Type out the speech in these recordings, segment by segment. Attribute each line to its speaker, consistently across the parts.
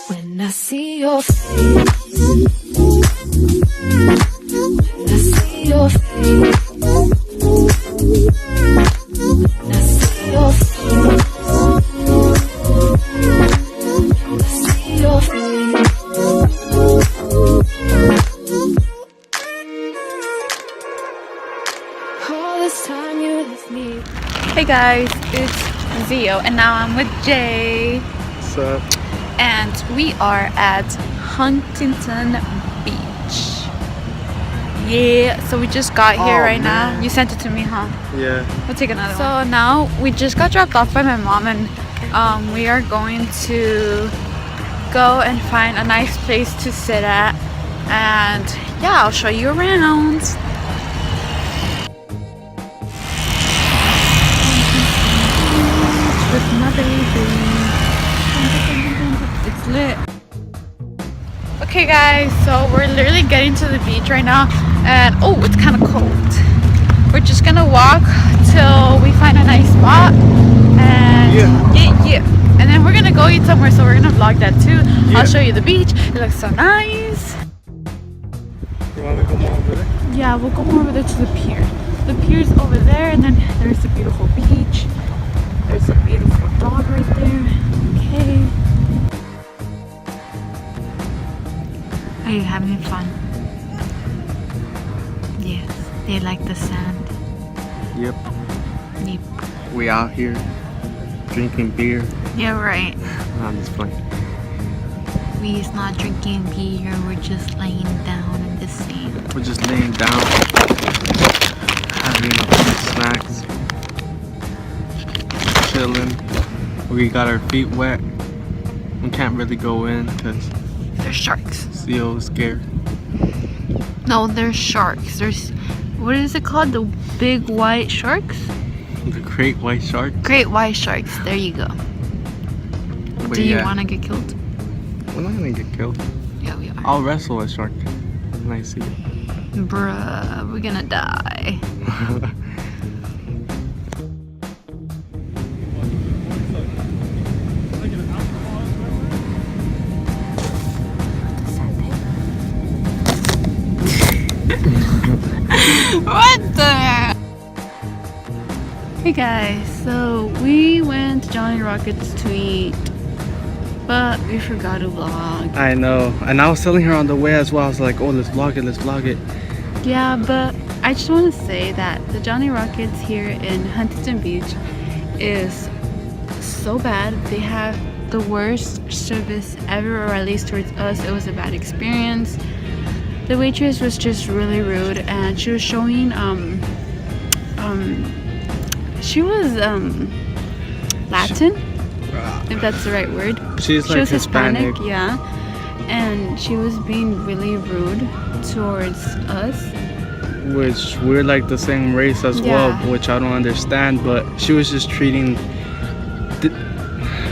Speaker 1: When I see your face, when I see your face, when I see your face, when I see your face. All this time you left me.
Speaker 2: Hey guys, it's Xio and now I'm with Jay.
Speaker 3: What's up?
Speaker 2: And we are at Huntington Beach. Yeah, so we just got here right now. You sent it to me, huh?
Speaker 3: Yeah.
Speaker 2: We'll take another one. So now we just got dropped off by my mom and we are going to go and find a nice place to sit at. And yeah, I'll show you around. With my baby. It's lit. Okay guys, so we're literally getting to the beach right now and oh, it's kind of cold. We're just gonna walk till we find a nice spot and yeah. And then we're gonna go eat somewhere, so we're gonna vlog that too.
Speaker 3: Yeah.
Speaker 2: I'll show you the beach. It looks so nice.
Speaker 3: You want to go more over there?
Speaker 2: Yeah, we'll go more over there to the pier. The pier's over there and then there's the beautiful beach. There's a beautiful dog right there. Okay. Are you having fun? Yes. They like the sand.
Speaker 3: Yep.
Speaker 2: Yep.
Speaker 3: We out here drinking beer.
Speaker 2: Yeah, right.
Speaker 3: No, I'm just playing.
Speaker 2: We's not drinking beer. We're just laying down in the sand.
Speaker 3: We're just laying down, having a few snacks, chilling. We got our feet wet. We can't really go in because
Speaker 2: There's sharks.
Speaker 3: Xio is scared.
Speaker 2: No, there's sharks. There's, what is it called? The big white sharks?
Speaker 3: The great white shark.
Speaker 2: Great white sharks. There you go.
Speaker 3: But
Speaker 2: Do you
Speaker 3: yeah,
Speaker 2: want to get killed?
Speaker 3: we're not gonna get killed.
Speaker 2: Yeah, we are.
Speaker 3: I'll wrestle a shark when I see it.
Speaker 2: Bruh, we're gonna die. What the? Hey guys, so we went to Johnny Rockets to eat, but we forgot to vlog.
Speaker 3: I know, and I was telling her on the way as well. I was like, "Oh, let's vlog it, let's vlog it."
Speaker 2: Yeah, but I just want to say that the Johnny Rockets here in Huntington Beach is so bad. They have the worst service ever, or at least towards us, it was a bad experience. The waitress was just really rude, and she was showing she was Latin, if that's the right word.
Speaker 3: She was Hispanic.
Speaker 2: Yeah, and she was being really rude towards us.
Speaker 3: Which we're like the same race as well, which I don't understand. But she was just treating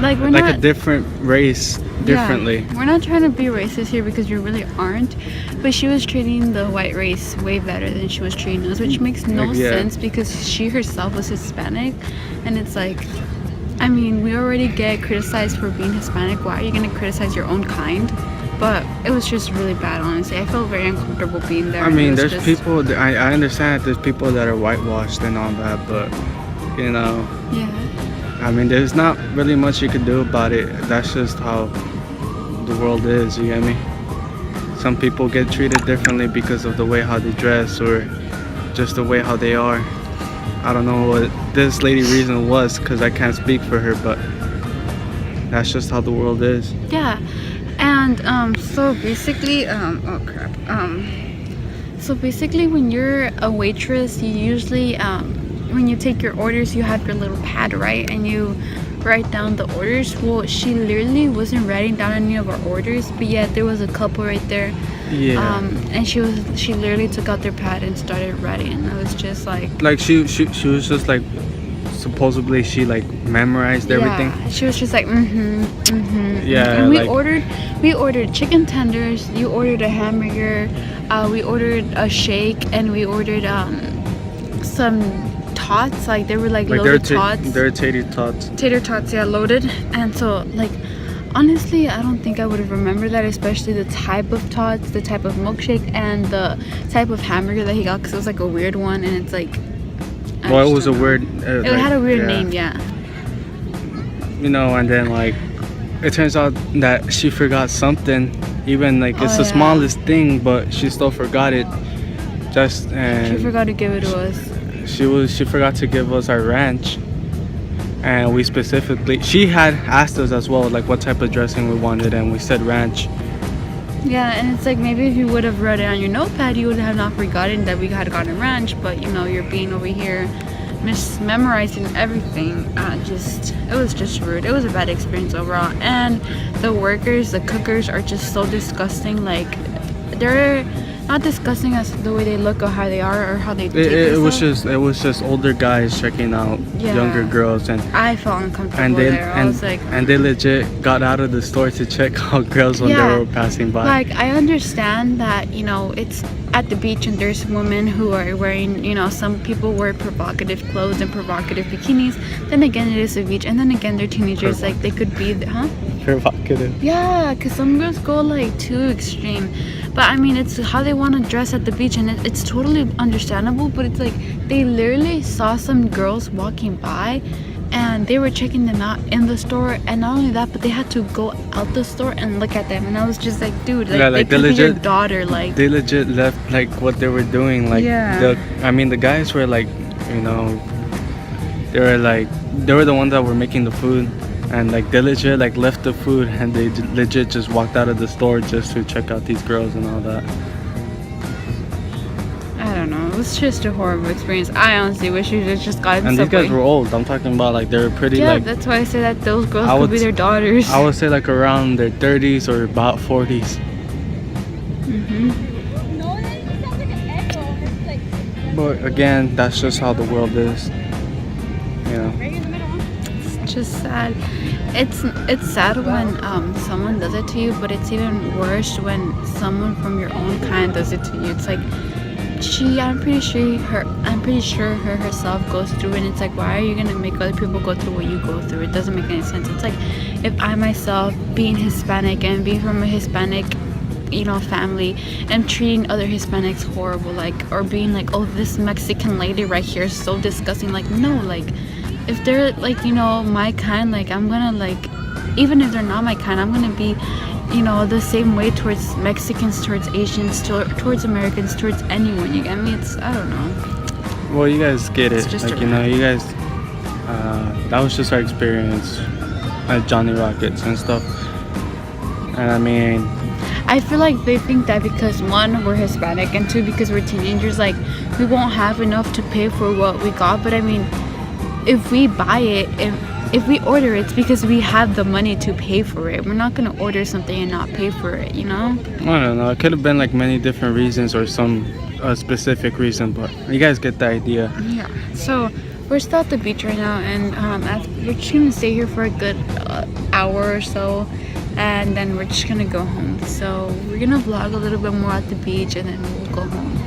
Speaker 2: like we're
Speaker 3: like
Speaker 2: not
Speaker 3: a different race differently.
Speaker 2: Yeah, we're not trying to be racist here because we really aren't. But she was treating the white race way better than she was treating us, which makes no sense because she herself was Hispanic. And it's like, I mean, we already get criticized for being Hispanic. Why are you going to criticize your own kind? But it was just really bad, honestly. I felt very uncomfortable being there.
Speaker 3: I mean, there's people, I understand that there's people that are whitewashed and all that, but, you know.
Speaker 2: Yeah.
Speaker 3: I mean, there's not really much you could do about it. That's just how the world is, you get me? Some people get treated differently because of the way how they dress or just the way how they are. I don't know what this lady reason was because I can't speak for her, but that's just how the world is.
Speaker 2: Yeah. And so basically, so basically when you're a waitress, you usually when you take your orders, you have your little pad, right? And you write down the orders. Well, she literally wasn't writing down any of our orders, but yet there was a couple right there.
Speaker 3: Yeah.
Speaker 2: And she literally took out their pad and started writing, and I was just like
Speaker 3: she was just like, supposedly she like memorized everything.
Speaker 2: Yeah, she was just like
Speaker 3: Yeah.
Speaker 2: And we ordered chicken tenders. You ordered a hamburger. We ordered a shake, and we ordered some tots. Like they were like loaded tots.
Speaker 3: They're tater tots.
Speaker 2: Tater tots, yeah, loaded. And so like Honestly, I don't think I would have remembered that, especially the type of tots, the type of milkshake, and the type of hamburger that he got, because it was like a weird one, and it's like.
Speaker 3: Well, it was a weird.
Speaker 2: It had a weird name, yeah.
Speaker 3: You know, and then like, it turns out that she forgot something. Even like it's the smallest thing, but she still forgot it. And
Speaker 2: she forgot to give it to us.
Speaker 3: She forgot to give us our ranch. And we specifically, she had asked us as well, like what type of dressing we wanted, and we said ranch.
Speaker 2: Yeah, and it's like maybe if you would have read it on your notepad, you would have not forgotten that we had gotten ranch. But you know, you're being over here memorizing everything. It was just rude. It was a bad experience overall. And the workers, the cookers, are just so disgusting. Like, they're not disgusting as the way they look or how they are or how they take
Speaker 3: it was just older guys checking out younger girls, and
Speaker 2: I felt uncomfortable there. I was like,
Speaker 3: and they legit got out of the store to check out girls when they were passing by.
Speaker 2: Like, I understand that, you know, it's at the beach and there's women who are wearing, you know, some people wear provocative clothes and provocative bikinis. Then again, it is a beach, and then again, they're teenagers. Like, they could be
Speaker 3: provocative.
Speaker 2: Yeah, because some girls go like too extreme. But I mean, it's how they want to dress at the beach, and it's totally understandable. But it's like they literally saw some girls walking by, and they were checking them out in the store. And not only that, but they had to go out the store and look at them. And I was just like, dude, like, they could be your daughter. Like,
Speaker 3: they legit left like what they were doing. Like, the guys were like, you know, they were the ones that were making the food. And like they legit like left the food, and they legit just walked out of the store just to check out these girls and all that.
Speaker 2: I don't know. It was just a horrible experience. I honestly wish we just got in.
Speaker 3: And these guys were old. I'm talking about like they were pretty.
Speaker 2: Yeah,
Speaker 3: like,
Speaker 2: that's why I say that those girls could be their daughters.
Speaker 3: I would say like around their 30s or about 40s. But again, that's just how the world is. You know.
Speaker 2: It's just sad. It's sad when someone does it to you, but it's even worse when someone from your own kind does it to you. It's like I'm pretty sure her herself goes through it, and it's like, why are you gonna make other people go through what you go through? It doesn't make any sense. It's like if I myself, being Hispanic and being from a Hispanic, you know, family, and treating other Hispanics horrible, like, or being like, oh, this Mexican lady right here is so disgusting. Like, no, like, if they're like, you know, my kind, like, I'm gonna, like, even if they're not my kind, I'm gonna be, you know, the same way towards Mexicans, towards Asians, towards Americans, towards anyone. You get me? It's, I don't know.
Speaker 3: Well, you guys get it. Like, you know, you guys, that was just our experience at Johnny Rockets and stuff. And I mean,
Speaker 2: I feel like they think that because, one, we're Hispanic, and two, because we're teenagers, like, we won't have enough to pay for what we got. But I mean, if we buy it, if we order it, it's because we have the money to pay for it. We're not gonna order something and not pay for it, you know?
Speaker 3: I don't know. It could have been like many different reasons or some specific reason, but you guys get the idea.
Speaker 2: Yeah. So we're still at the beach right now, and we're just gonna stay here for a good hour or so, and then we're just gonna go home. So we're gonna vlog a little bit more at the beach, and then we'll go home.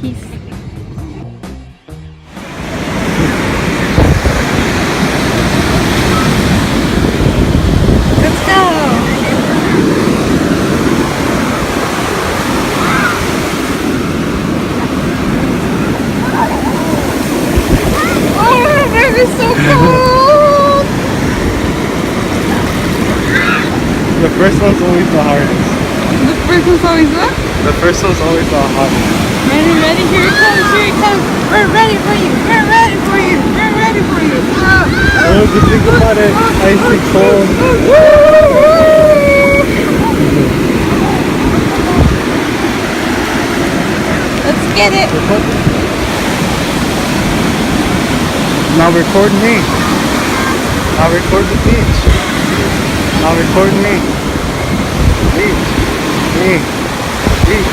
Speaker 2: Peace. Let's go. Oh, my baby is so cold.
Speaker 3: The first one's always the hardest.
Speaker 2: The first one's always what?
Speaker 3: The first one's always the hardest.
Speaker 2: Ready, here it comes, We're ready for you, we're ready for you, we're ready for you.
Speaker 3: Oh, just think about it, icy cold.
Speaker 2: Let's get it.
Speaker 3: Now record me. Now record the beach. Now record me. Beach. Me. Beach.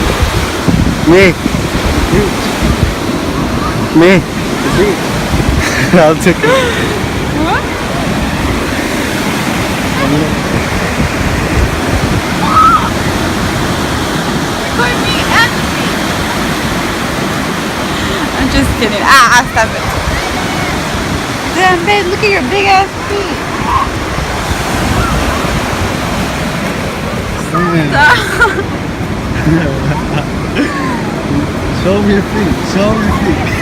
Speaker 3: Me. Beach. Me. The beach. I'll take it.
Speaker 2: What? Record me at the beach. I'm just kidding. Stop it. Damn, babe, look at your big ass feet.
Speaker 3: Show me your feet. Show me your feet.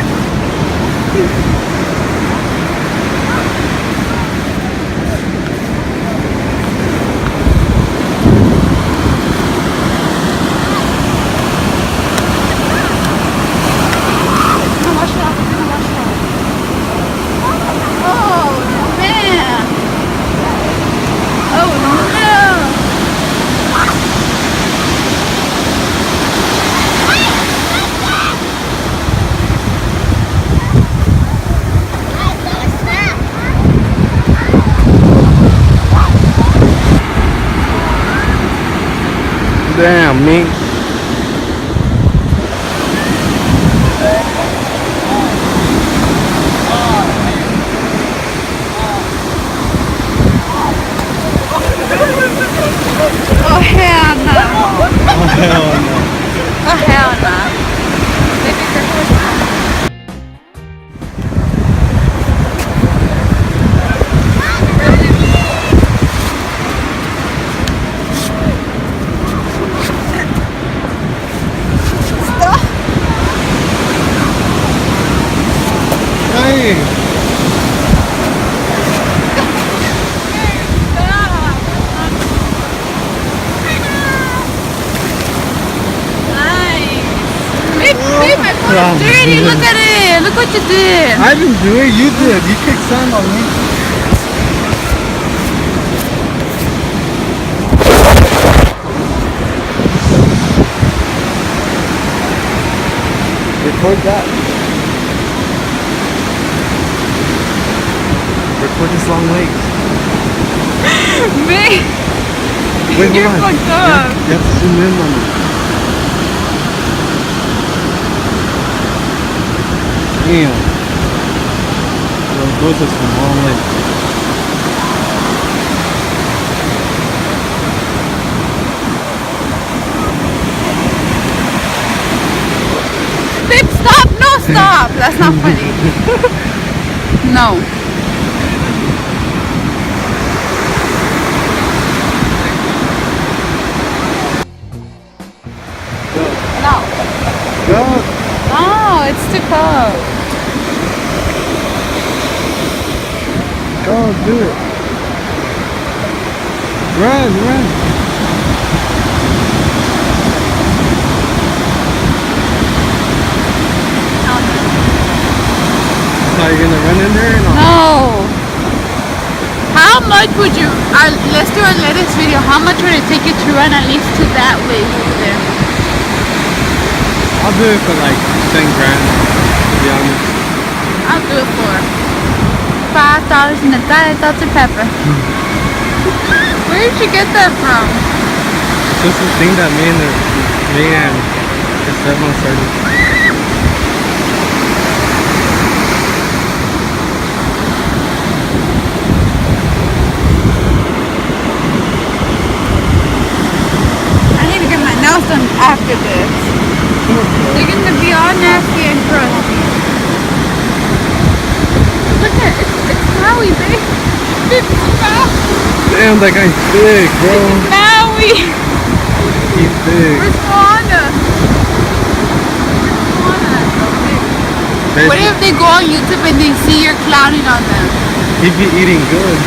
Speaker 3: Damn, me.
Speaker 2: Oh hell no.
Speaker 3: Oh hell no.
Speaker 2: Oh hell no. Baby girl, what's that?
Speaker 3: Hey.
Speaker 2: Babe, my phone is dirty. Look at it. Look what you did.
Speaker 3: I didn't do it. You did. You kicked sand on me. Record that. Record his long legs.
Speaker 2: Babe,
Speaker 3: Wait,
Speaker 2: you're
Speaker 3: hold on.
Speaker 2: fucked up.
Speaker 3: You have to zoom in on me. Damn. Those are some long legs.
Speaker 2: Babe, stop. No, stop. That's not funny. No. No.
Speaker 3: Go.
Speaker 2: No, it's too cold.
Speaker 3: Go, do it. Run. Are you gonna run in there or not?
Speaker 2: No. How much would you, let's do our latest video, how much would it take you to run at least to that way over there?
Speaker 3: I'll do it for like 10 grand, to be honest.
Speaker 2: I'll do it for $5 and a Dr. Pepper. Where did you get that from?
Speaker 3: Just the thing that me and his stepmom started.
Speaker 2: I need to get my nails done after this. They're gonna be all nasty and crusty. Look at it, it's Maui, babe. It's Maui.
Speaker 3: Damn, that guy's big, bro.
Speaker 2: It's Maui.
Speaker 3: He's big.
Speaker 2: Where's Moana? What if they go on YouTube and they see you're clowning on them?
Speaker 3: He'd be eating good.